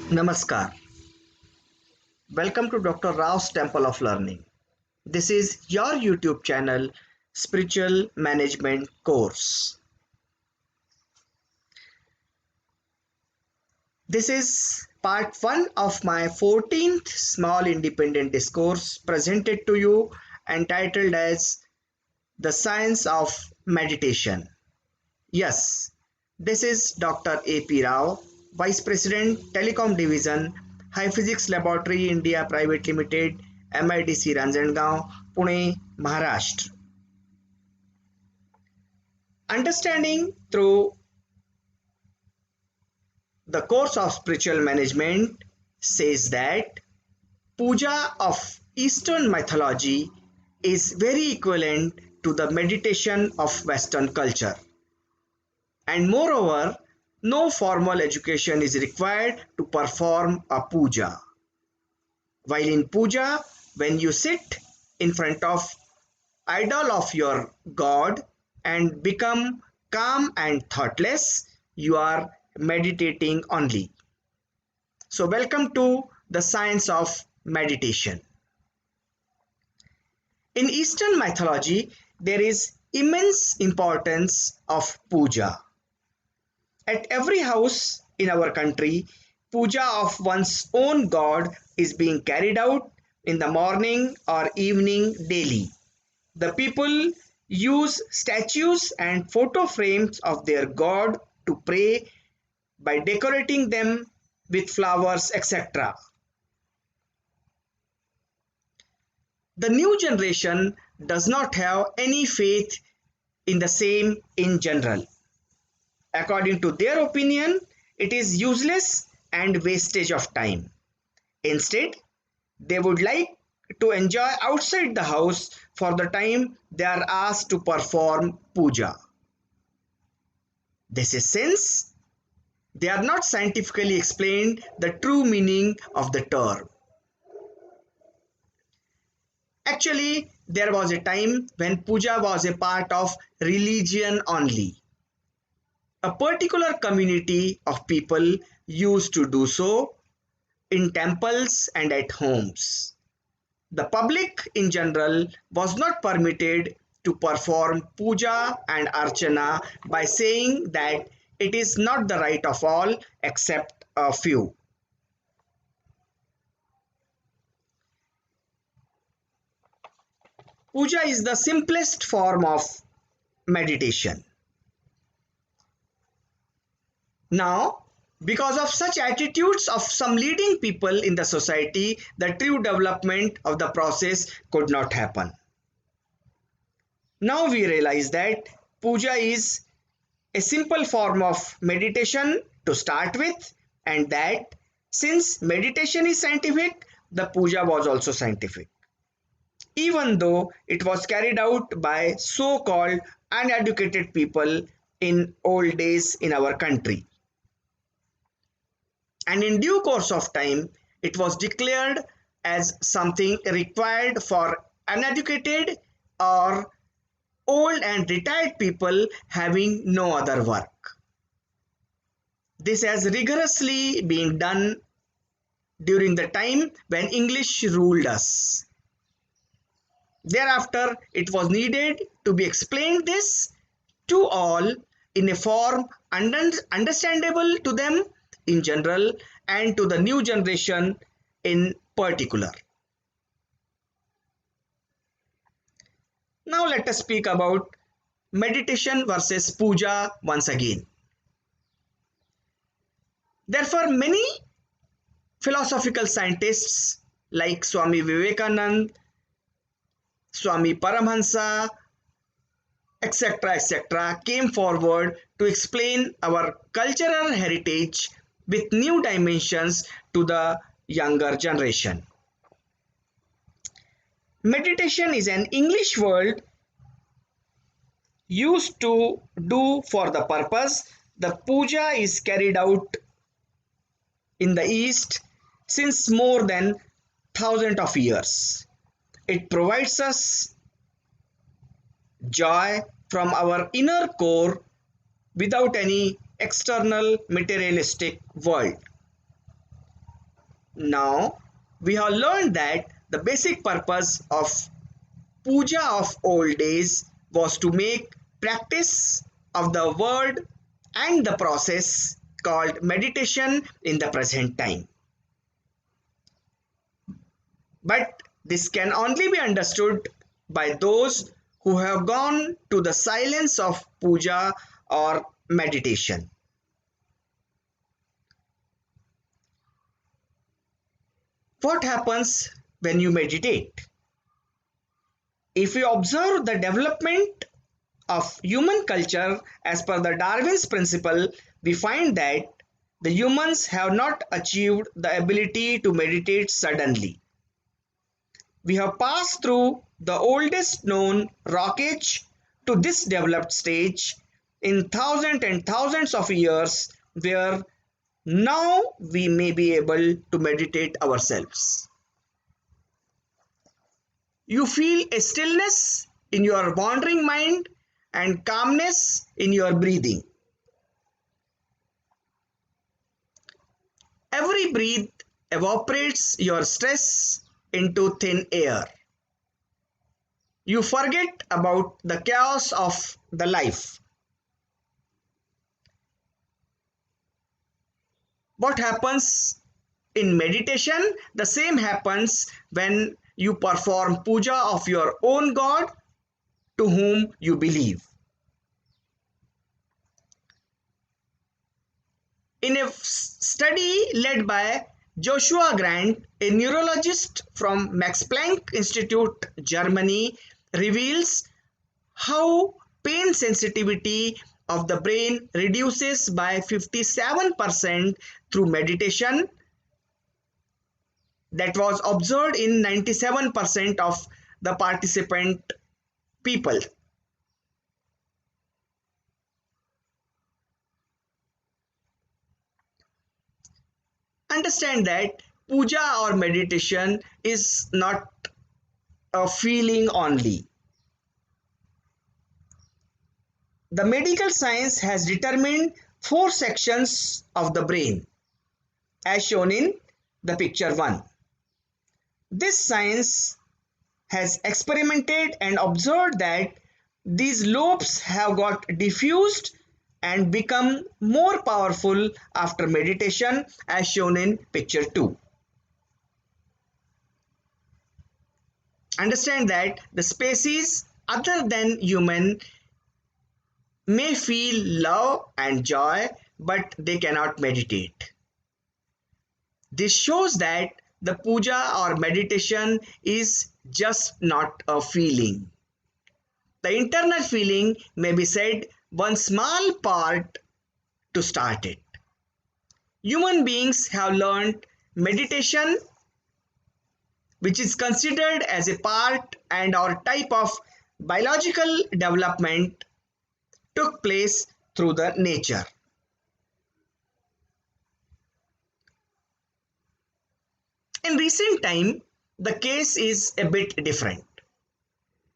Namaskar. Welcome to Dr. Rao's Temple of Learning. This is your YouTube channel, Spiritual Management Course. This is part 1 of my 14th small independent discourse presented to you entitled as The Science of Meditation. Yes, this is Dr. A.P. Rao, Vice President, Telecom Division, High Physics Laboratory India Private Limited, MIDC Ranjangaon, Pune, Maharashtra. Understanding through the course of spiritual management says that puja of Eastern mythology is very equivalent to the meditation of Western culture. And moreover, no formal education is required to perform a puja. While in puja, when you sit in front of idol of your god and become calm and thoughtless, you are meditating only. So welcome to the science of meditation. In Eastern mythology, there is immense importance of puja. At every house in our country, puja of one's own god is being carried out in the morning or evening daily. The people use statues and photo frames of their god to pray by decorating them with flowers, etc. The new generation does not have any faith in the same in general. According to their opinion, it is useless and wastage of time. Instead, they would like to enjoy outside the house for the time they are asked to perform puja. This is since they are not scientifically explained the true meaning of the term. Actually, there was a time when puja was a part of religion only. A particular community of people used to do so in temples and at homes. The public in general was not permitted to perform puja and archana by saying that it is not the right of all except a few. Puja is the simplest form of meditation. Now, because of such attitudes of some leading people in the society, the true development of the process could not happen. Now we realize that puja is a simple form of meditation to start with, and that since meditation is scientific, the puja was also scientific. Even though it was carried out by so-called uneducated people in old days in our country. And in due course of time, it was declared as something required for uneducated or old and retired people having no other work. This has rigorously been done during the time when English ruled us. Thereafter, it was needed to be explained this to all in a form understandable to them in general and to the new generation in particular. Now let us speak about meditation versus puja once again. Therefore, many philosophical scientists like Swami Vivekananda, Swami Paramhansa, etc., came forward to explain our cultural heritage with new dimensions to the younger generation. Meditation is an English word used to do for the purpose. The puja is carried out in the East since more than thousands of years. It provides us joy from our inner core without any external materialistic world. Now we have learned that the basic purpose of puja of old days was to make practice of the word and the process called meditation in the present time. But this can only be understood by those who have gone to the silence of puja or meditation. What happens when you meditate? If we observe the development of human culture as per the Darwin's principle, we find that the humans have not achieved the ability to meditate suddenly. We have passed through the oldest known rock age to this developed stage in thousands and thousands of years, where now we may be able to meditate ourselves. You feel a stillness in your wandering mind and calmness in your breathing. Every breath evaporates your stress into thin air. You forget about the chaos of the life. What happens in meditation? The same happens when you perform puja of your own God to whom you believe. In a study led by Joshua Grant, a neurologist from Max Planck Institute, Germany, reveals how pain sensitivity of the brain reduces by 57% through meditation, that was observed in 97% of the participant people. Understand that puja or meditation is not a feeling only. The medical science has determined four sections of the brain as shown in the picture 1. This science has experimented and observed that these lobes have got diffused and become more powerful after meditation as shown in picture 2. Understand that the species other than human may feel love and joy, but they cannot meditate. This shows that the puja or meditation is just not a feeling. The internal feeling may be said one small part to start it. Human beings have learned meditation, which is considered as a part and or type of biological development, took place through the nature. In recent time, the case is a bit different.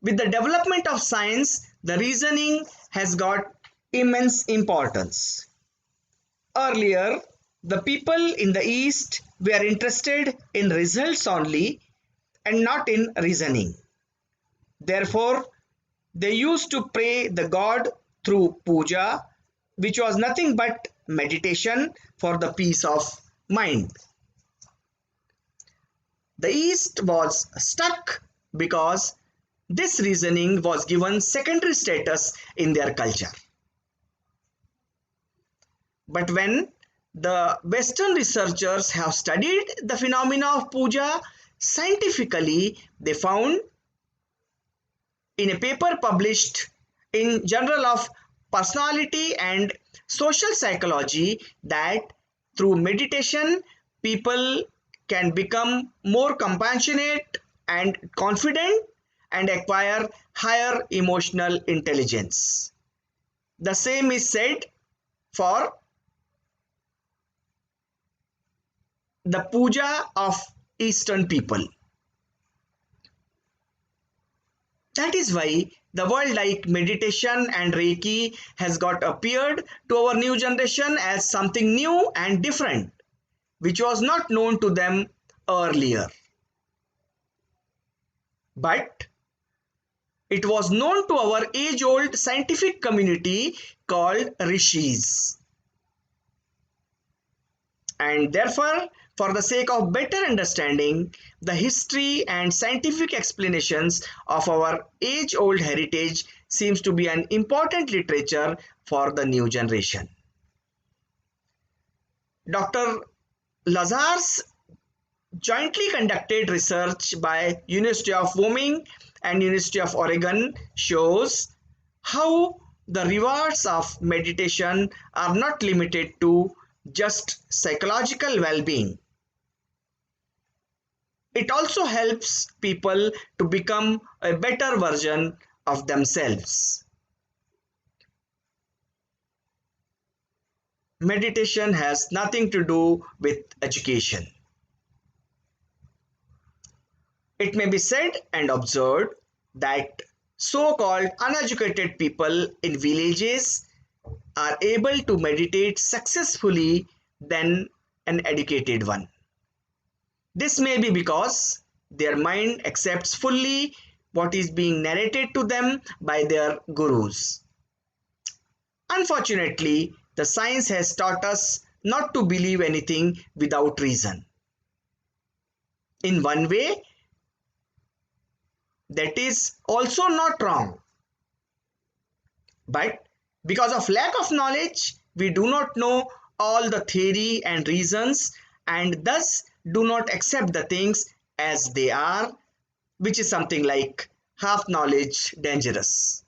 With the development of science, the reasoning has got immense importance. Earlier, the people in the East were interested in results only and not in reasoning. Therefore, they used to pray the god through puja, which was nothing but meditation for the peace of mind. The East was stuck because this reasoning was given secondary status in their culture. But when the Western researchers have studied the phenomena of puja scientifically, they found in a paper published in Journal of Personality and Social Psychology that through meditation people can become more compassionate and confident and acquire higher emotional intelligence. The same is said for the puja of Eastern people. That is why the word like meditation and Reiki has got appeared to our new generation as something new and different. which was not known to them earlier. But it was known to our age-old scientific community called rishis. And therefore, for the sake of better understanding the history and scientific explanations of our age-old heritage seems to be an important literature for the new generation. Dr. Lazarus jointly conducted research by University of Wyoming and University of Oregon shows how the rewards of meditation are not limited to just psychological well-being. It also helps people to become a better version of themselves. Meditation has nothing to do with education. It may be said and observed that so-called uneducated people in villages are able to meditate successfully than an educated one. This may be because their mind accepts fully what is being narrated to them by their gurus. Unfortunately, the science has taught us not to believe anything without reason. In one way, that is also not wrong. But because of lack of knowledge, we do not know all the theory and reasons and thus do not accept the things as they are, which is something like half knowledge dangerous.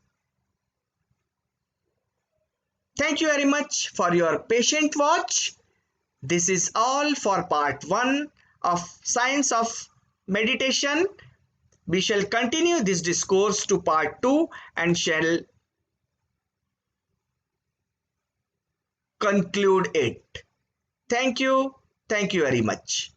Thank you very much for your patient watch. This is all for part 1 of Science of Meditation. We shall continue this discourse to part 2 and shall conclude it. Thank you. Thank you very much.